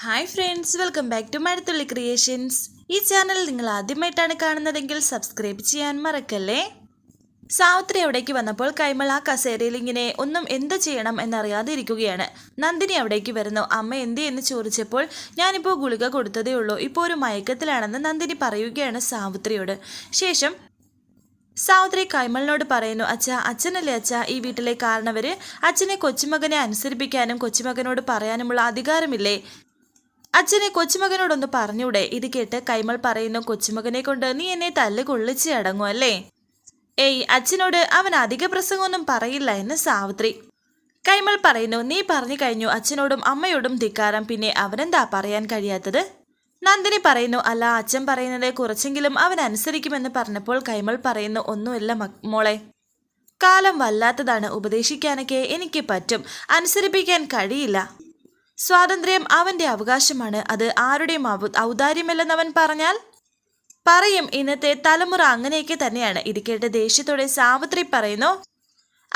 Hi friends, welcome back to Mazhathulli Creations. ഈ channel നിങ്ങൾ ആദ്യമായിട്ടാണ് കാണുന്നതെങ്കിൽ സബ്സ്ക്രൈബ് ചെയ്യാൻ മറക്കല്ലേ. സാവിത്രി അവിടേക്ക് വന്നപ്പോൾ കൈമൾ ആ കസേരയിൽ ഇങ്ങനെ ഒന്നും എന്ത് ചെയ്യണം എന്നറിയാതെ ഇരിക്കുകയാണ്. നന്ദിനി അവിടേക്ക് വരുന്നു. അമ്മ എന്ത് എന്ന് ചോദിച്ചപ്പോൾ ഞാനിപ്പോൾ ഗുളിക കൊടുത്തതേ ഉള്ളൂ, ഇപ്പോൾ ഒരു മയക്കത്തിലാണെന്ന് നന്ദിനി പറയുകയാണ് സാവിത്രിയോട്. ശേഷം സാവിത്രി കൈമളിനോട് പറയുന്നു, അച്ഛനല്ലേ ഈ വീട്ടിലെ കാരണവര്. അച്ഛനെ കൊച്ചുമകനെ അനുസരിപ്പിക്കാനും കൊച്ചുമകനോട് പറയാനുമുള്ള അധികാരമില്ലേ? അച്ഛനെ കൊച്ചുമകനോടൊന്ന് പറഞ്ഞൂടെ? ഇത് കേട്ട് കൈമൾ പറയുന്നു, കൊച്ചുമകനെ കൊണ്ട് നീ എന്നെ തല്ല് കൊള്ളിച്ച് അടങ്ങും അല്ലേ? അച്ഛനോട് അവൻ അധിക പ്രസംഗമൊന്നും പറയില്ല എന്ന് സാവിത്രി. കൈമൾ പറയുന്നു, നീ പറഞ്ഞു കഴിഞ്ഞു അച്ഛനോടും അമ്മയോടും ധിക്കാരം, പിന്നെ അവനെന്താ പറയാൻ കഴിയാത്തത്? നന്ദിനി പറയുന്നു, അല്ല, അച്ഛൻ പറയുന്നത് കുറച്ചെങ്കിലും അവൻ അനുസരിക്കുമെന്ന് പറഞ്ഞപ്പോൾ കൈമൾ പറയുന്നു, ഒന്നുമില്ല മോളെ, കാലം വല്ലാത്തതാണ്. ഉപദേശിക്കാനൊക്കെ എനിക്ക് പറ്റും, അനുസരിപ്പിക്കാൻ കഴിയില്ല. സ്വാതന്ത്ര്യം അവന്റെ അവകാശമാണ്, അത് ആരുടെയും ഔദാര്യമല്ലെന്നവൻ പറഞ്ഞാൽ പറയും. ഇന്നത്തെ തലമുറ അങ്ങനെയൊക്കെ തന്നെയാണ്. ഇത് കേട്ട് ദേഷ്യത്തോടെ സാവിത്രി പറയുന്നു,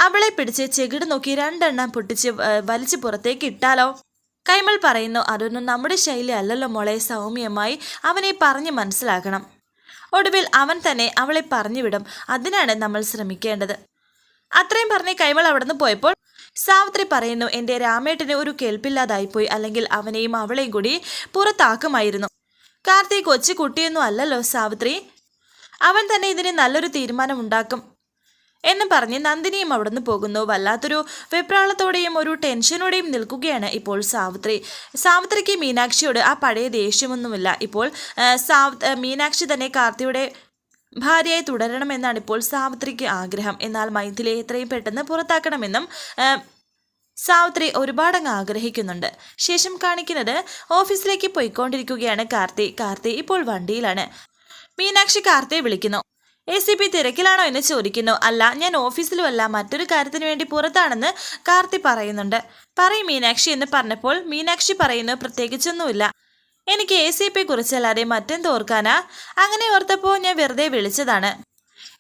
അവളെ പിടിച്ച് ചെകിട് നോക്കി രണ്ടെണ്ണം പൊട്ടിച്ച് വലിച്ചു പുറത്തേക്ക് ഇട്ടാലോ? കൈമൾ പറയുന്നു, അതൊന്നും നമ്മുടെ ശൈലി അല്ലല്ലോ മോളെ, സൗമ്യമായി അവനെ പറഞ്ഞ് മനസ്സിലാക്കണം. ഒടുവിൽ അവൻ തന്നെ അവളെ പറഞ്ഞു വിടും, അതിനാണ് നമ്മൾ ശ്രമിക്കേണ്ടത്. അത്രയും പറഞ്ഞ് കൈമൾ അവിടെ നിന്ന് പോയപ്പോൾ സാവിത്രി പറയുന്നു, എൻ്റെ രാമേട്ടന് ഒരു കേൾപ്പില്ലാതായിപ്പോയി, അല്ലെങ്കിൽ അവനെയും അവളെയും കൂടി പുറത്താക്കുമായിരുന്നു. കാർത്തിക് കൊച്ചു കുട്ടിയൊന്നും അല്ലല്ലോ സാവിത്രി, അവൻ തന്നെ ഇതിന് നല്ലൊരു തീരുമാനം ഉണ്ടാക്കും എന്ന് പറഞ്ഞ് നന്ദിനിയും അവിടുന്ന് പോകുന്നു. വല്ലാത്തൊരു വെപ്രാളത്തോടെയും ഒരു ടെൻഷനോടെയും നിൽക്കുകയാണ് ഇപ്പോൾ സാവിത്രിക്ക് മീനാക്ഷിയോട് ആ പഴയ ദേഷ്യമൊന്നുമില്ല. ഇപ്പോൾ മീനാക്ഷി തന്നെ കാർത്തിയുടെ ഭാര്യയായി തുടരണമെന്നാണ് ഇപ്പോൾ സാവിത്രിക്ക് ആഗ്രഹം. എന്നാൽ മൈഥിലിയെ എത്രയും പെട്ടെന്ന് പുറത്താക്കണമെന്നും സാവിത്രി ഒരുപാടങ്ങ് ആഗ്രഹിക്കുന്നുണ്ട്. ശേഷം കാണിക്കുന്നത് ഓഫീസിലേക്ക് പോയിക്കൊണ്ടിരിക്കുകയാണ് കാർത്തി ഇപ്പോൾ വണ്ടിയിലാണ്. മീനാക്ഷി കാർത്തിയെ വിളിക്കുന്നു. ACP തിരക്കിലാണോ എന്ന് ചോദിക്കുന്നു. അല്ല, ഞാൻ ഓഫീസിലുമല്ല, മറ്റൊരു കാര്യത്തിന് വേണ്ടി പുറത്താണെന്ന് കാർത്തി പറയുന്നുണ്ട്. പറയും മീനാക്ഷി എന്ന് പറഞ്ഞപ്പോൾ മീനാക്ഷി പറയുന്നു, പ്രത്യേകിച്ചൊന്നുമില്ല, എനിക്ക് ACP കുറിച്ചല്ലാതെ മറ്റെന്ത് ഓർക്കാനാ? അങ്ങനെ ഓർത്തപ്പോൾ ഞാൻ വെറുതെ വിളിച്ചതാണ്.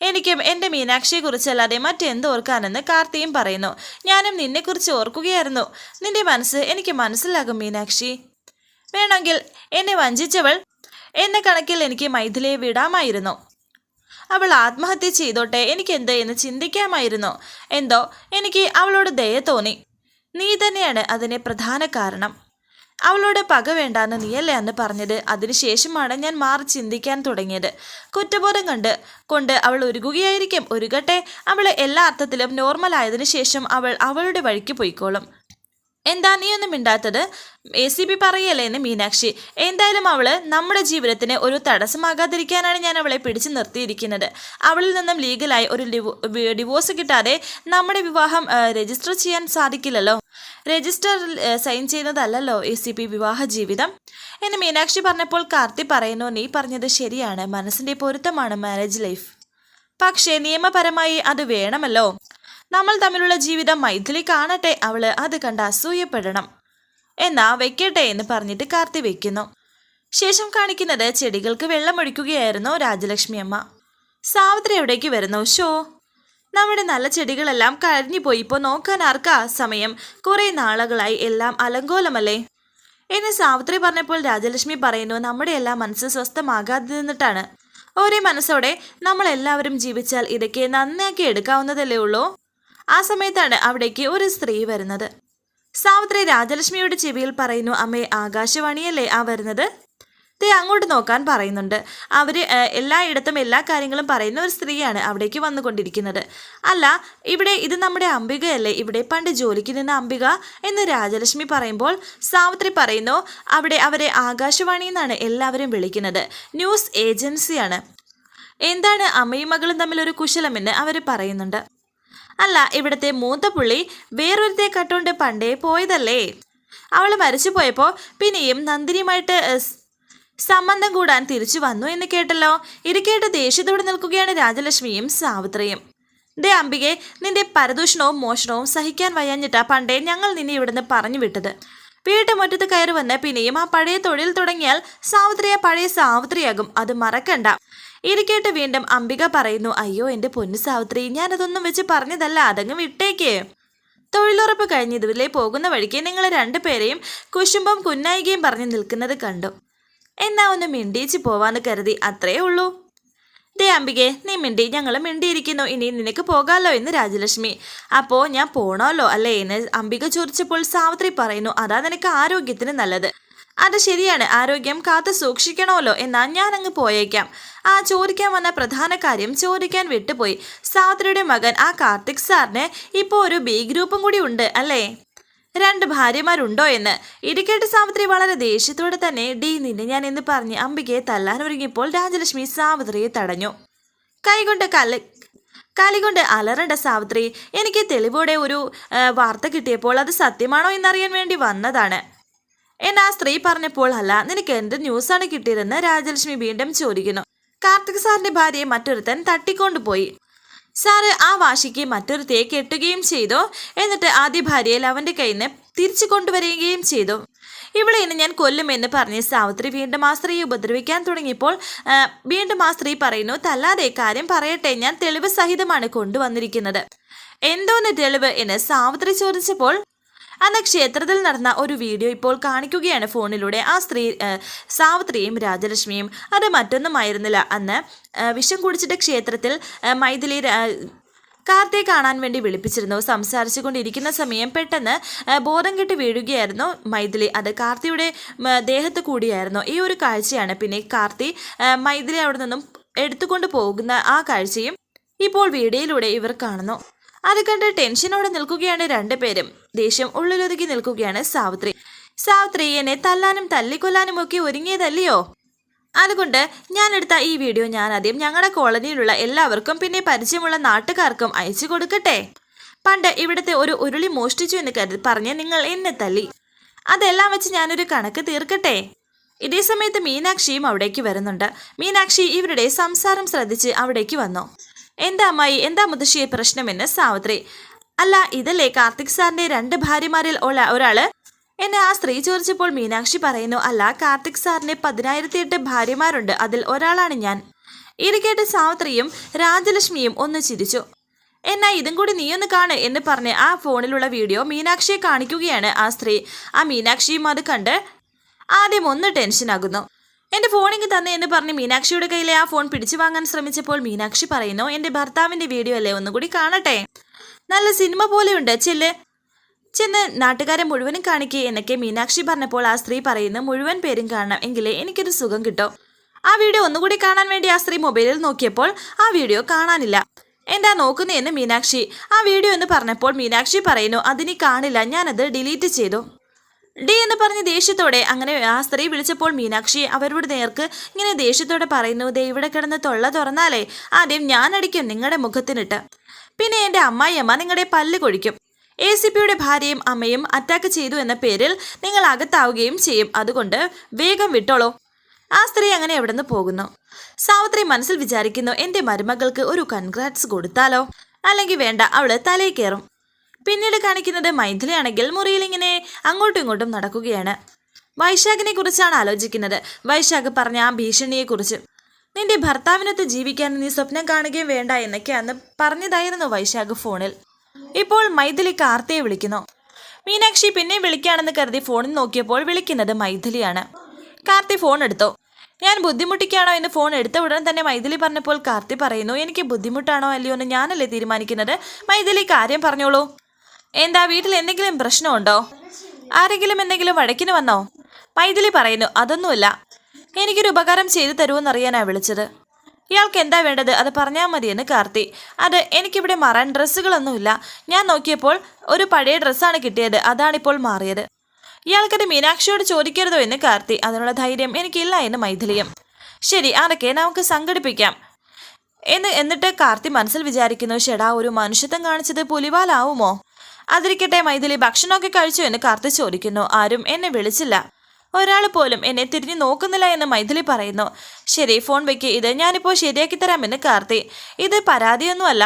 എനിക്കും എൻ്റെ മീനാക്ഷിയെ കുറിച്ചല്ലാതെ മറ്റെന്ത് ഓർക്കാനെന്ന് കാർത്തിയും പറയുന്നു. ഞാനും നിന്നെക്കുറിച്ച് ഓർക്കുകയായിരുന്നു. നിന്റെ മനസ്സ് എനിക്ക് മനസ്സിലാകും മീനാക്ഷി. വേണമെങ്കിൽ എന്നെ വഞ്ചിച്ചവൾ എന്ന കണക്കിൽ എനിക്ക് മൈഥിലിയെ വിടാമായിരുന്നു. അവൾ ആത്മഹത്യ ചെയ്തോട്ടെ, എനിക്കെന്ത് എന്ന് ചിന്തിക്കാമായിരുന്നു. എന്തോ എനിക്ക് അവളോട് ദയ തോന്നി. നീ തന്നെയാണ് അതിന് പ്രധാന കാരണം. അവളോട് പക വേണ്ടാന്ന് നീയല്ലേ അന്ന് പറഞ്ഞത്? അതിനുശേഷമാണ് ഞാൻ മാറി ചിന്തിക്കാൻ തുടങ്ങിയത്. കുറ്റബോധം കൊണ്ട് അവൾ ഒരുങ്ങുകയായിരിക്കും. ഒരുകട്ടെ, അവൾ എല്ലാ അർത്ഥത്തിലും നോർമൽ ആയതിനു ശേഷം അവൾ അവളുടെ വഴിക്ക് പോയിക്കോളും. എന്താ നീയൊന്നും മിണ്ടാത്തത്? ACP പറയല്ലേ എന്ന് മീനാക്ഷി. എന്തായാലും അവള് നമ്മുടെ ജീവിതത്തിന് ഒരു തടസ്സമാകാതിരിക്കാനാണ് ഞാൻ അവളെ പിടിച്ചു നിർത്തിയിരിക്കുന്നത്. അവളിൽ നിന്നും ലീഗലായി ഒരു ഡിവോഴ്സ് കിട്ടാതെ നമ്മുടെ വിവാഹം രജിസ്റ്റർ ചെയ്യാൻ സാധിക്കില്ലല്ലോ. രജിസ്റ്റർ സൈൻ ചെയ്യുന്നതല്ലല്ലോ ACP വിവാഹ ജീവിതം എന്ന് മീനാക്ഷി പറഞ്ഞപ്പോൾ കാർത്തി പറയുന്നു, നീ പറഞ്ഞത് ശരിയാണ്, മനസ്സിന്റെ പൊരുത്തമാണ് മാരേജ് ലൈഫ്. പക്ഷേ നിയമപരമായി അത് വേണമല്ലോ. നമ്മൾ തമ്മിലുള്ള ജീവിതം മൈഥിലി കാണട്ടെ, അവള് അത് കണ്ട് അസൂയപ്പെടണം. എന്നാ വെക്കട്ടെ എന്ന് പറഞ്ഞിട്ട് കാർത്തി വെക്കുന്നു. ശേഷം കാണിക്കുന്നത് ചെടികൾക്ക് വെള്ളമൊഴിക്കുകയായിരുന്നു രാജലക്ഷ്മി അമ്മ. സാവിത്രി എവിടേക്ക് വരുന്നു. നമ്മുടെ നല്ല ചെടികളെല്ലാം കരിഞ്ഞുപോയി, ഇപ്പോൾ നോക്കാൻ ആർക്കാ സമയം? കുറെ നാളുകളായി എല്ലാം അലങ്കോലമല്ലേ എന്ന് സാവിത്രി പറഞ്ഞപ്പോൾ രാജലക്ഷ്മി പറയുന്നു, നമ്മുടെ എല്ലാം മനസ്സ് സ്വസ്ഥമാകാതെ നിന്നിട്ടാണ്. ഒരേ മനസ്സോടെ നമ്മളെല്ലാവരും ജീവിച്ചാൽ ഇതൊക്കെ നന്നാക്കി എടുക്കാവുന്നതല്ലേ ഉള്ളൂ. ആ സമയത്താണ് അവിടേക്ക് ഒരു സ്ത്രീ വരുന്നത്. സാവിത്രി രാജലക്ഷ്മിയുടെ ചെവിയിൽ പറയുന്നു, അമ്മേ, ആകാശവാണിയല്ലേ ആ വരുന്നത്? അങ്ങോട്ട് നോക്കാൻ പറയുന്നുണ്ട്. അവര് എല്ലായിടത്തും എല്ലാ കാര്യങ്ങളും പറയുന്ന ഒരു സ്ത്രീയാണ് അവിടേക്ക് വന്നുകൊണ്ടിരിക്കുന്നത്. അല്ല, ഇത് നമ്മുടെ അംബികയല്ലേ? ഇവിടെ പണ്ട് ജോലിക്ക് നിന്ന അംബിക എന്ന് രാജലക്ഷ്മി പറയുമ്പോൾ സാവിത്രി പറയുന്നു, അവരെ ആകാശവാണി എന്നാണ് എല്ലാവരും വിളിക്കുന്നത്, ന്യൂസ് ഏജൻസിയാണ്. എന്താണ് അമ്മയും മകളും തമ്മിലൊരു കുശലമെന്ന് അവർ പറയുന്നുണ്ട്. അല്ല, ഇവിടുത്തെ മൂത്ത പുള്ളി വേറൊരുത്തെ കട്ടുകൊണ്ട് പണ്ടേ പോയതല്ലേ? അവള് മരിച്ചു പോയപ്പോൾ പിന്നെയും നന്ദിനിയുമായിട്ട് സംബന്ധം കൂടാൻ തിരിച്ചു വന്നു എന്ന് കേട്ടല്ലോ. ഇത് കേട്ട് ദേഷ്യത്തോടെ നിൽക്കുകയാണ് രാജലക്ഷ്മിയും സാവിത്രിയും. അംബികെ, നിന്റെ പരദൂഷണവും മോഷണവും സഹിക്കാൻ വയ്യാഞ്ഞിട്ടാ പണ്ടേ ഞങ്ങൾ നിന്നെ ഇവിടുന്ന് പറഞ്ഞു വിട്ടത്. വീട്ടുമുറ്റത്ത് കയറി വന്ന് പിന്നെയും ആ പഴയ തൊഴിൽ തുടങ്ങിയാൽ സാവിത്രിയെ പഴയ സാവിത്രിയാകും, അത് മറക്കണ്ട. ഇത് കേട്ട് വീണ്ടും അംബിക പറയുന്നു, അയ്യോ എൻ്റെ പൊന്നു സാവിത്രി, ഞാനതൊന്നും വെച്ച് പറഞ്ഞതല്ല, അതങ്ങ് വിട്ടേക്ക്. തൊഴിലുറപ്പ് കഴിഞ്ഞ് ഇതിലേ പോകുന്ന വഴിക്ക് നിങ്ങൾ രണ്ടുപേരെയും കുശുമ്പം കുന്നായികയും പറഞ്ഞു നിൽക്കുന്നത് കണ്ടു. എന്നാ ഒന്ന് മിണ്ടിയിച്ച് പോവാന്ന് കരുതി, അത്രേ ഉള്ളൂ. ദേ അംബികെ, നീ മിണ്ടി, ഞങ്ങൾ മിണ്ടിയിരിക്കുന്നു, ഇനി നിനക്ക് പോകാമല്ലോ എന്ന് രാജലക്ഷ്മി. അപ്പോൾ ഞാൻ പോണമല്ലോ അല്ലേ എന്ന് അംബിക ചോദിച്ചപ്പോൾ സാവിത്രി പറയുന്നു, അതാ നിനക്ക് ആരോഗ്യത്തിന് നല്ലത്. അത് ശരിയാണ്, ആരോഗ്യം കാത്തു സൂക്ഷിക്കണമല്ലോ, എന്നാൽ ഞാൻ അങ്ങ് പോയേക്കാം. ചോദിക്കാൻ വന്ന പ്രധാന കാര്യം ചോദിക്കാൻ വിട്ടുപോയി. സാവിത്രിയുടെ മകൻ ആ കാർത്തിക് സാറിന് ഇപ്പോൾ ഒരു ബി ഗ്രൂപ്പും കൂടി ഉണ്ട് അല്ലേ? 2 ഭാര്യമാരുണ്ടോ എന്ന്. ഇരിക്കേട്ട് സാവിത്രി വളരെ ദേഷ്യത്തോടെ തന്നെ നിന്നെ ഞാൻ എന്ന് പറഞ്ഞ് അംബികയെ തല്ലാൻ ഒരുങ്ങിയപ്പോൾ രാജലക്ഷ്മി സാവിത്രിയെ തടഞ്ഞു. കാലികൊണ്ട് അലറണ്ട സാവിത്രി, എനിക്ക് തെളിവോടെ ഒരു വാർത്ത കിട്ടിയപ്പോൾ അത് സത്യമാണോ എന്നറിയാൻ വേണ്ടി വന്നതാണ്. എന്നാ സ്ത്രീ പറഞ്ഞപ്പോൾ, അല്ല, നിനക്ക് എന്ത് ന്യൂസാണ് കിട്ടിയതെന്ന് രാജലക്ഷ്മി വീണ്ടും ചോദിക്കുന്നു. കാർത്തിക് സാറിന്റെ ഭാര്യയെ മറ്റൊരുത്തൻ തട്ടിക്കൊണ്ടുപോയി. സാറ് ആ വാശിക്ക് മറ്റൊരുത്തയെ കെട്ടുകയും ചെയ്തു. എന്നിട്ട് ആദ്യ ഭാര്യയിൽ അവന്റെ കയ്യിൽ നിന്ന് തിരിച്ചു കൊണ്ടുവരികയും ചെയ്തു. ഇവിടെ ഇന്ന് ഞാൻ കൊല്ലുമെന്ന് പറഞ്ഞ് സാവിത്രി വീണ്ടും ആ സ്ത്രീയെ ഉപദ്രവിക്കാൻ തുടങ്ങിയപ്പോൾ വീണ്ടും ആ സ്ത്രീ പറയുന്നു, തല്ലാതെ കാര്യം പറയട്ടെ, ഞാൻ തെളിവ് സഹിതമാണ് കൊണ്ടുവന്നിരിക്കുന്നത്. എന്തോന്ന് തെളിവ് എന്ന് സാവിത്രി ചോദിച്ചപ്പോൾ, അന്ന് ക്ഷേത്രത്തിൽ നടന്ന ഒരു വീഡിയോ ഇപ്പോൾ കാണിക്കുകയാണ് ഫോണിലൂടെ. ആ സ്ത്രീ സാവിത്രിയും രാജലക്ഷ്മിയും. അത് മറ്റൊന്നുമായിരുന്നില്ല, അന്ന് വിഷം കുടിച്ചിട്ട് ക്ഷേത്രത്തിൽ മൈഥിലി കാർത്തിയെ കാണാൻ വേണ്ടി വിളിപ്പിച്ചിരുന്നു. സംസാരിച്ചു കൊണ്ടിരിക്കുന്ന സമയം പെട്ടെന്ന് ബോധം കെട്ട് വീഴുകയായിരുന്നു മൈഥിലി. അത് കാർത്തിയുടെ ദേഹത്ത് കൂടിയായിരുന്നു. ഈ ഒരു കാഴ്ചയാണ് പിന്നെ കാർത്തി മൈഥിലി അവിടെ നിന്നും എടുത്തുകൊണ്ട് പോകുന്ന ആ കാഴ്ചയും ഇപ്പോൾ വീഡിയോയിലൂടെ ഇവർ കാണുന്നു. അത് കണ്ട് ടെൻഷനോടെ നിൽക്കുകയാണ് രണ്ടുപേരും. ദേഷ്യം ഉള്ളിലൊതുക്കി നിൽക്കുകയാണ് സാവിത്രി. സാവിത്രി, എന്നെ തല്ലാനും തല്ലിക്കൊല്ലാനും ഒക്കെ ഒരുങ്ങിയതല്ലയോ? അതുകൊണ്ട് ഞാനെടുത്ത ഈ വീഡിയോ ഞാൻ ആദ്യം ഞങ്ങളുടെ കോളനിയിലുള്ള എല്ലാവർക്കും പിന്നെ പരിചയമുള്ള നാട്ടുകാർക്കും അയച്ചു കൊടുക്കട്ടെ. പണ്ട് ഇവിടുത്തെ ഒരു ഉരുളി മോഷ്ടിച്ചു എന്ന് പറഞ്ഞ് നിങ്ങൾ എന്നെ തല്ലി. അതെല്ലാം വെച്ച് ഞാനൊരു കണക്ക് തീർക്കട്ടെ. ഇതേ സമയത്ത് മീനാക്ഷിയും അവിടേക്ക് വരുന്നുണ്ട്. മീനാക്ഷി ഇവരുടെ സംസാരം ശ്രദ്ധിച്ച് അവിടേക്ക് വന്നു. എന്താ അമ്മായി, എന്താ മുത്തശ്ശിയെ പ്രശ്നമെന്ന് സാവിത്രി. അല്ല, ഇതല്ലേ കാർത്തിക് സാറിന്റെ 2 ഭാര്യമാരിൽ ഒരാള് എന്നെ ആ സ്ത്രീ ചോദിച്ചപ്പോൾ മീനാക്ഷി പറയുന്നു, അല്ല, കാർത്തിക് സാറിന് 10,008 ഭാര്യമാരുണ്ട്, അതിൽ ഒരാളാണ് ഞാൻ. ഇത് കേട്ട് സാവിത്രിയും രാജലക്ഷ്മിയും ഒന്ന് ചിരിച്ചു. എന്നാ ഇതും കൂടി നീയൊന്ന് കാണ് എന്ന് പറഞ്ഞ് ആ ഫോണിലുള്ള വീഡിയോ മീനാക്ഷിയെ കാണിക്കുകയാണ് ആ സ്ത്രീ. ആ മീനാക്ഷിയും അത് കണ്ട് ആദ്യം ഒന്ന് ടെൻഷനാകുന്നു. എന്റെ ഫോണിങ് തന്നെ എന്ന് പറഞ്ഞ് മീനാക്ഷിയുടെ കയ്യിലെ ആ ഫോൺ പിടിച്ചു വാങ്ങാൻ ശ്രമിച്ചപ്പോൾ മീനാക്ഷി പറയുന്നു, എന്റെ ഭർത്താവിന്റെ വീഡിയോ അല്ലേ, ഒന്നുകൂടി കാണട്ടെ, നല്ല സിനിമ പോലെയുണ്ട്, ചെന്ന് നാട്ടുകാരെ മുഴുവനും കാണിക്കേ എന്നൊക്കെ മീനാക്ഷി പറഞ്ഞപ്പോൾ ആ സ്ത്രീ പറയുന്നു, മുഴുവൻ പേരും കാണണം, എങ്കിലേ എനിക്കൊരു സുഖം കിട്ടും. ആ വീഡിയോ ഒന്നുകൂടി കാണാൻ വേണ്ടി ആ സ്ത്രീ മൊബൈലിൽ നോക്കിയപ്പോൾ ആ വീഡിയോ കാണാനില്ല. എന്താ നോക്കുന്നതെന്ന് മീനാക്ഷി. ആ വീഡിയോ എന്ന് പറഞ്ഞപ്പോൾ മീനാക്ഷി പറയുന്നു, അതിനി കാണില്ല, ഞാനത് ഡിലീറ്റ് ചെയ്തു. എന്ന് പറഞ്ഞ് ദേഷ്യത്തോടെ അങ്ങനെ ആ സ്ത്രീ വിളിച്ചപ്പോൾ മീനാക്ഷി അവരുടെ നേർക്ക് ഇങ്ങനെ ദേഷ്യത്തോടെ പറയുന്നു, ദേ ഇവിടെ കിടന്ന് തൊള്ള തുറന്നാലേ ആദ്യം ഞാൻ അടിക്കും നിങ്ങളുടെ മുഖത്തിനിട്ട്, പിന്നെ എൻ്റെ അമ്മായിയമ്മ നിങ്ങളുടെ പല്ല് കൊഴിക്കും. ACPയുടെ ഭാര്യയും അമ്മയും അറ്റാക്ക് ചെയ്തു എന്ന പേരിൽ നിങ്ങൾ അകത്താവുകയും ചെയ്യും, അതുകൊണ്ട് വേഗം വിട്ടോളൂ. ആ സ്ത്രീ അങ്ങനെ എവിടെ നിന്ന് പോകുന്നു. സാവിത്രി മനസ്സിൽ വിചാരിക്കുന്നു, എൻ്റെ മരുമകൾക്ക് ഒരു കൺഗ്രാറ്റ്സ് കൊടുത്താലോ, അല്ലെങ്കിൽ വേണ്ട, അവള് തലയിൽ കയറും. പിന്നീട് കാണിക്കുന്നത് മൈഥിലിയാണെങ്കിൽ മുറിയിൽ ഇങ്ങനെ അങ്ങോട്ടും ഇങ്ങോട്ടും നടക്കുകയാണ്. വൈശാഖിനെ കുറിച്ചാണ് ആലോചിക്കുന്നത്. വൈശാഖ് പറഞ്ഞ ആ ഭീഷണിയെക്കുറിച്ച്. നിന്റെ ഭർത്താവിനൊത്ത് ജീവിക്കാൻ നീ സ്വപ്നം കാണുകയും വേണ്ട എന്നൊക്കെ അന്ന് പറഞ്ഞതായിരുന്നു വൈശാഖ് ഫോണിൽ. ഇപ്പോൾ മൈഥിലി കാർത്തിയെ വിളിക്കുന്നു. മീനാക്ഷി പിന്നെ വിളിക്കുകയാണെന്ന് കരുതി ഫോണിൽ നോക്കിയപ്പോൾ വിളിക്കുന്നത് മൈഥിലിയാണ്. കാർത്തി ഫോൺ എടുത്തോ. ഞാൻ ബുദ്ധിമുട്ടിക്കാണോ എന്ന് ഫോൺ എടുത്ത ഉടൻ തന്നെ മൈഥിലി പറഞ്ഞപ്പോൾ കാർത്തി പറയുന്നു, എനിക്ക് ബുദ്ധിമുട്ടാണോ അല്ലയോ എന്ന് ഞാനല്ലേ തീരുമാനിക്കുന്നത്, മൈഥിലി കാര്യം പറഞ്ഞോളൂ. എന്താ, വീട്ടിൽ എന്തെങ്കിലും പ്രശ്നമുണ്ടോ? ആരെങ്കിലും എന്തെങ്കിലും വഴക്കിന് വന്നോ? മൈഥിലി പറയുന്നു, അതൊന്നുമില്ല, എനിക്കൊരു ഉപകാരം ചെയ്തു തരുമെന്നറിയാനാണ് വിളിച്ചത്. ഇയാൾക്ക് എന്താ വേണ്ടത്, അത് പറഞ്ഞാൽ മതിയെന്ന് കാർത്തി. അത് എനിക്കിവിടെ മാറാൻ ഡ്രസ്സുകളൊന്നുമില്ല, ഞാൻ നോക്കിയപ്പോൾ ഒരു പഴയ ഡ്രസ്സാണ് കിട്ടിയത്, അതാണിപ്പോൾ മാറിയത്. ഇയാൾക്കത് മീനാക്ഷിയോട് ചോദിക്കരുതോ എന്ന് കാർത്തി. അതിനുള്ള ധൈര്യം എനിക്കില്ല എന്ന് മൈഥിലിയും. ശരി, അതൊക്കെ നമുക്ക് സംഘടിപ്പിക്കാം എന്നിട്ട് കാർത്തി മനസ്സിൽ വിചാരിക്കുന്നു, ഷെടാ, ഒരു മനുഷ്യത്വം കാണിച്ചത് പുലിവാലാവുമോ? അതിരിക്കട്ടെ, മൈഥിലി ഭക്ഷണമൊക്കെ കഴിച്ചു എന്ന് കാർത്തി ചോദിക്കുന്നു. ആരും എന്നെ വിളിച്ചില്ല, ഒരാൾ പോലും എന്നെ തിരിഞ്ഞു നോക്കുന്നില്ല എന്ന് മൈഥിലി പറയുന്നു. ശരി, ഫോൺ വെക്ക്, ഇത് ഞാനിപ്പോൾ ശരിയാക്കി തരാമെന്ന് കാർത്തി. ഇത് പരാതിയൊന്നുമല്ല,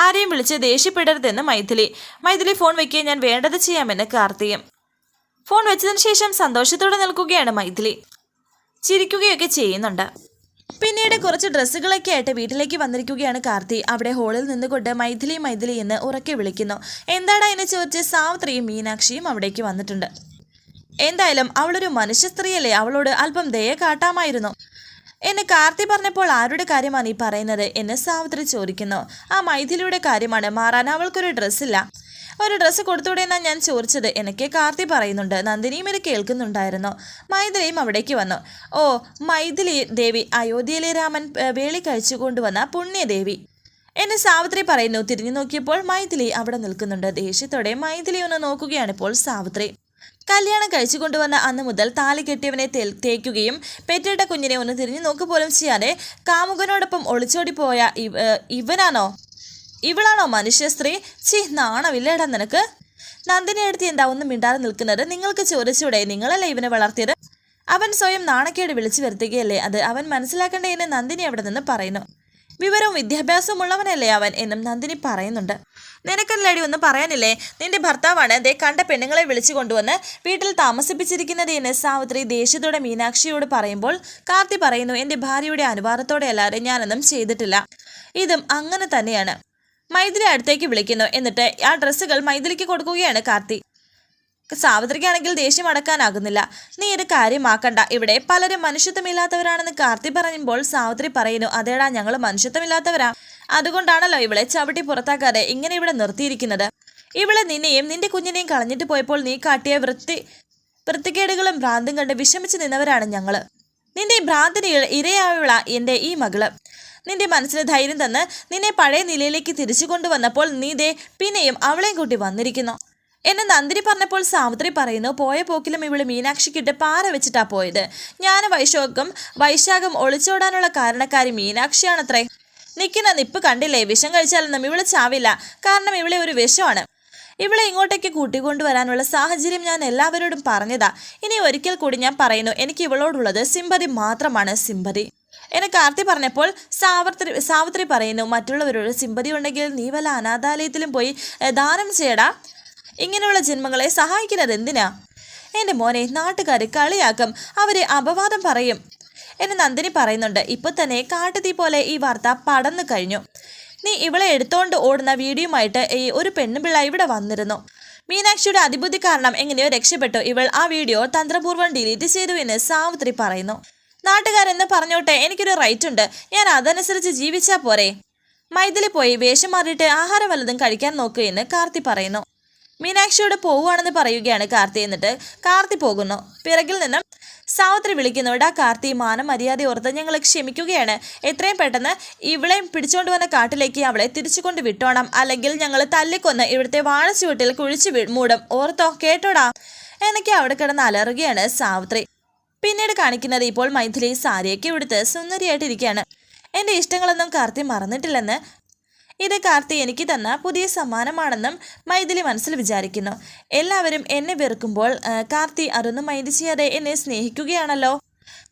ആരെയും വിളിച്ച് ദേഷ്യപ്പെടരുതെന്ന് മൈഥിലി ഫോൺ വെക്കുക, ഞാൻ വേണ്ടത് ചെയ്യാമെന്ന് കാർത്തിയും. ഫോൺ വെച്ചതിന് ശേഷം സന്തോഷത്തോടെ നിൽക്കുകയാണ് മൈഥിലി. ചിരിക്കുകയൊക്കെ ചെയ്യുന്നുണ്ട്. പിന്നീട് കുറച്ച് ഡ്രസ്സുകളൊക്കെ ആയിട്ട് വീട്ടിലേക്ക് വന്നിരിക്കുകയാണ് കാർത്തി. അവിടെ ഹോളിൽ നിന്നുകൊണ്ട് മൈഥിലി മൈഥിലി എന്ന് ഉറക്കെ വിളിക്കുന്നു. എന്താടാ എന്ന് ചോദിച്ച് സാവിത്രിയും മീനാക്ഷിയും അവിടേക്ക് വന്നിട്ടുണ്ട്. എന്തായാലും അവളൊരു മനുഷ്യ സ്ത്രീയല്ലേ, അവളോട് അല്പം ദയ കാട്ടാമായിരുന്നു എന്ന് കാർത്തി പറഞ്ഞപ്പോൾ ആരുടെ കാര്യമാണ് ഈ പറയുന്നത് എന്ന് സാവിത്രി ചോദിക്കുന്നു. ആ മൈഥിലിയുടെ കാര്യമാണ്. മാറാൻ അവൾക്കൊരു ഡ്രസ്സില്ല. ഒരു ഡ്രസ്സ് കൊടുത്തൂടെ എന്നാണ് ഞാൻ ചോദിച്ചത് എനിക്ക് കാർത്തി പറയുന്നുണ്ട്. നന്ദിനിയും ഇത് കേൾക്കുന്നുണ്ടായിരുന്നു. മൈഥിലിയും അവിടേക്ക് വന്നു. ഓ, മൈഥിലി ദേവി, അയോധ്യയിലെ രാമൻ വേളി കഴിച്ചു കൊണ്ടുവന്ന പുണ്യദേവി എന്ന് സാവിത്രി പറയുന്നു. തിരിഞ്ഞു നോക്കിയപ്പോൾ മൈഥിലി അവിടെ നിൽക്കുന്നുണ്ട്. ദേഷ്യത്തോടെ മൈഥിലി ഒന്ന് നോക്കുകയാണ് ഇപ്പോൾ സാവിത്രി. കല്യാണം കഴിച്ചു കൊണ്ടുവന്ന അന്ന് മുതൽ താലി കെട്ടിയവനെ തേക്കുകയും പെറ്റിട്ട കുഞ്ഞിനെ ഒന്ന് തിരിഞ്ഞു നോക്കുപോലും ചെയ്യാതെ കാമുകനോടൊപ്പം ഒളിച്ചോടിപ്പോയ ഇവളാണോ മനുഷ്യ സ്ത്രീ? നാണമില്ലേടാ നിനക്ക്? നന്ദിനി എടുത്ത് എന്താ ഒന്നും മിണ്ടാതെ നിൽക്കുന്നത്? നിങ്ങൾക്ക് ചോദിച്ചൂടെ? നിങ്ങളല്ലേ ഇവനെ വളർത്തിയത്? അവൻ സ്വയം നാണക്കേട് വിളിച്ചു വരുത്തുകയല്ലേ അത്? അവൻ മനസ്സിലാക്കണ്ടേ എന്ന് നന്ദിനി അവിടെ നിന്ന് പറയുന്നു. വിവരവും വിദ്യാഭ്യാസവും ഉള്ളവനല്ലേ അവൻ എന്നും നന്ദിനി പറയുന്നുണ്ട്. നിനക്കല്ലടി ഒന്നും പറയാനില്ലേ? നിന്റെ ഭർത്താവാണ് ദേ കണ്ട പെണ്ണുങ്ങളെ വിളിച്ചു കൊണ്ടുവന്ന് വീട്ടിൽ താമസിപ്പിച്ചിരിക്കുന്നത് എന്ന് സാവിത്രി ദേഷ്യത്തോടെ മീനാക്ഷിയോട് പറയുമ്പോൾ കാർത്തി പറയുന്നു, എൻ്റെ ഭാര്യയുടെ അനുവാദത്തോടെ അല്ലാതെ ഞാനൊന്നും ചെയ്തിട്ടില്ല. ഇതും അങ്ങനെ തന്നെയാണ്. മൈഥിലി അടുത്തേക്ക് വിളിക്കുന്നു. എന്നിട്ട് ആ ഡ്രസ്സുകൾ മൈഥിലിക്ക് കൊടുക്കുകയാണ് കാർത്തി. സാവിത്രിക്കാണെങ്കിൽ ദേഷ്യം അടക്കാനാകുന്നില്ല. നീ ഇത് കാര്യമാക്കണ്ട, ഇവിടെ പലരും മനുഷ്യത്വമില്ലാത്തവരാണെന്ന് കാർത്തി പറയുമ്പോൾ സാവിത്രി പറയുന്നു, അതേടാ ഞങ്ങൾ മനുഷ്യത്വമില്ലാത്തവരാ. അതുകൊണ്ടാണല്ലോ ഇവളെ ചവിട്ടി പുറത്താക്കാതെ ഇങ്ങനെ ഇവിടെ നിർത്തിയിരിക്കുന്നത്. ഇവളെ നിന്നെയും നിന്റെ കുഞ്ഞിനെയും കളഞ്ഞിട്ട് പോയപ്പോൾ നീ കാട്ടിയ വൃത്തികേടുകളും ഭ്രാന്തും കണ്ട് വിഷമിച്ച് നിന്നവരാണ് ഞങ്ങള്. നിന്റെ ഭ്രാന്തിന് ഇരയായുള്ള എൻ്റെ ഈ മകള്. നിന്റെ മനസ്സിന് ധൈര്യം തന്ന് നിന്നെ പഴയ നിലയിലേക്ക് തിരിച്ചു കൊണ്ടുവന്നപ്പോൾ നീ ദേ പിന്നെയും അവളെയും കൂട്ടി വന്നിരിക്കുന്നു എന്നെ നന്ദിനി പറഞ്ഞപ്പോൾ സാവിത്രി പറയുന്നു, പോയ പോക്കിലും ഇവള് മീനാക്ഷിക്കിട്ട് പാര വെച്ചിട്ടാ പോയത്. ഞാൻ വൈശാഖം ഒളിച്ചോടാനുള്ള കാരണക്കാരി മീനാക്ഷിയാണത്രേ. നിൽക്കുന്ന നിപ്പ് കണ്ടില്ലേ? വിഷം കഴിച്ചാലൊന്നും ഇവള് ചാവില്ല. കാരണം ഇവളെ ഒരു വിഷമാണ്. ഇവളെ ഇങ്ങോട്ടേക്ക് കൂട്ടിക്കൊണ്ടുവരാനുള്ള സാഹചര്യം ഞാൻ എല്ലാവരോടും പറഞ്ഞതാ. ഇനി ഒരിക്കൽ കൂടി ഞാൻ പറയുന്നു, എനിക്ക് ഇവളോടുള്ളത് സിമ്പതി മാത്രമാണ്, സിമ്പതി എന്നെ കാർത്തി പറഞ്ഞപ്പോൾ സാവിത്രി പറയുന്നു, മറ്റുള്ളവരോട് സിമ്പതി ഉണ്ടെങ്കിൽ നീ വല്ല അനാഥാലയത്തിലും പോയി ദാനം ചെയ്യടാ. ഇങ്ങനെയുള്ള ജന്മങ്ങളെ സഹായിക്കുന്നത് എന്തിനാ? എൻ്റെ മോനെ നാട്ടുകാർ കളിയാക്കും, അവരെ അപവാദം പറയും എന്ന് നന്ദിനി പറയുന്നുണ്ട്. ഇപ്പോൾ തന്നെ കാട്ടുതീ പോലെ ഈ വാർത്ത പടന്നു കഴിഞ്ഞു. നീ ഇവളെ എടുത്തോണ്ട് ഓടുന്ന വീഡിയോയുമായിട്ട് ഒരു പെണ്ണുപിള്ള ഇവിടെ വന്നിരുന്നു. മീനാക്ഷിയുടെ അതിബുദ്ധി കാരണം എങ്ങനെയോ രക്ഷപ്പെട്ടു. ഇവൾ ആ വീഡിയോ തന്ത്രപൂർവ്വം ഡിലീറ്റ് ചെയ്തു എന്ന് സാവിത്രി പറയുന്നു. നാട്ടുകാരെന്ന് പറഞ്ഞോട്ടെ, എനിക്കൊരു റൈറ്റ് ഉണ്ട്. ഞാൻ അതനുസരിച്ച് ജീവിച്ചാൽ പോരെ? മൈഥിലി പോയി വേഷം മാറിയിട്ട് ആഹാരം വല്ലതും കഴിക്കാൻ നോക്കുകയെന്ന് കാർത്തി പറയുന്നു. മീനാക്ഷിയോട് പോവുകയാണെന്ന് പറയുകയാണ് കാർത്തി. എന്നിട്ട് കാർത്തി പോകുന്നു. പിറകിൽ നിന്നും സാവിത്രി വിളിക്കുന്നുണ്ട്, ആ കാർത്തി മാനം മര്യാദ ഓർത്ത് ഞങ്ങൾ ക്ഷമിക്കുകയാണ്. എത്രയും പെട്ടെന്ന് ഇവളെയും പിടിച്ചോണ്ട് വന്ന കാട്ടിലേക്ക് അവളെ തിരിച്ചുകൊണ്ട് വിട്ടോണം, അല്ലെങ്കിൽ ഞങ്ങൾ തല്ലിക്കൊന്ന് ഇവിടുത്തെ വാഴച്ചുവട്ടിൽ കുഴിച്ചു മൂടും. ഓർത്തോ, കേട്ടോടാ എന്നൊക്കെ അവിടെ കിടന്ന് അലറുകയാണ് സാവിത്രി. പിന്നീട് കാണിക്കുന്നത് ഇപ്പോൾ മൈഥിലി സാരിയൊക്കെ ഉടുത്ത് സുന്ദരിയായിട്ടിരിക്കുകയാണ്. എൻ്റെ ഇഷ്ടങ്ങളൊന്നും കാർത്തി മറന്നിട്ടില്ലെന്ന്, ഇത് കാർത്തി എനിക്ക് തന്ന പുതിയ സമ്മാനമാണെന്നും മൈഥിലി മനസ്സിൽ വിചാരിക്കുന്നു. എല്ലാവരും എന്നെ വെറുക്കുമ്പോൾ കാർത്തി അതൊന്നും മൈൻഡ് ചെയ്യാതെ എന്നെ സ്നേഹിക്കുകയാണല്ലോ.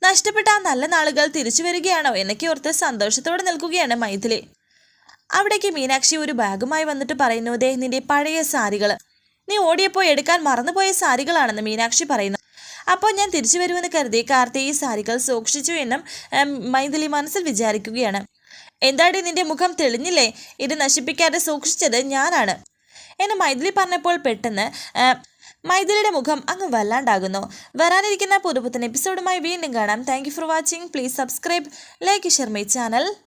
നഷ്ടപ്പെട്ട ആ നല്ല നാളുകൾ തിരിച്ചു വരികയാണോ എന്നൊക്കെ ഓർത്ത് സന്തോഷത്തോടെ നിൽക്കുകയാണ് മൈഥിലി. അവിടേക്ക് മീനാക്ഷി ഒരു ബാഗുമായി വന്നിട്ട് പറയുന്നു, ദേ നിന്റെ പഴയ സാരികൾ, നീ ഓടിയപ്പോൾ എടുക്കാൻ മറന്നുപോയ സാരികളാണെന്ന് മീനാക്ഷി പറയുന്നു. അപ്പോൾ ഞാൻ തിരിച്ചു വരുമെന്ന് കരുതി കാർത്തി ഈ സാരികൾ സൂക്ഷിച്ചു എന്നും മൈഥിലി മനസ്സിൽ വിചാരിക്കുകയാണ്. എന്താടി നിന്റെ മുഖം തെളിഞ്ഞില്ലേ? ഇത് നശിപ്പിക്കാതെ സൂക്ഷിച്ചത് ഞാനാണ് എന്ന് മൈഥിലി പറഞ്ഞപ്പോൾ പെട്ടെന്ന് മൈഥിലിയുടെ മുഖം അങ്ങ് വല്ലാണ്ടാകുന്നു. വരാനിരിക്കുന്ന പുതുപുത്തൻ എപ്പിസോഡുമായി വീണ്ടും കാണാം. Thank you for watching. Please subscribe, like, share my channel.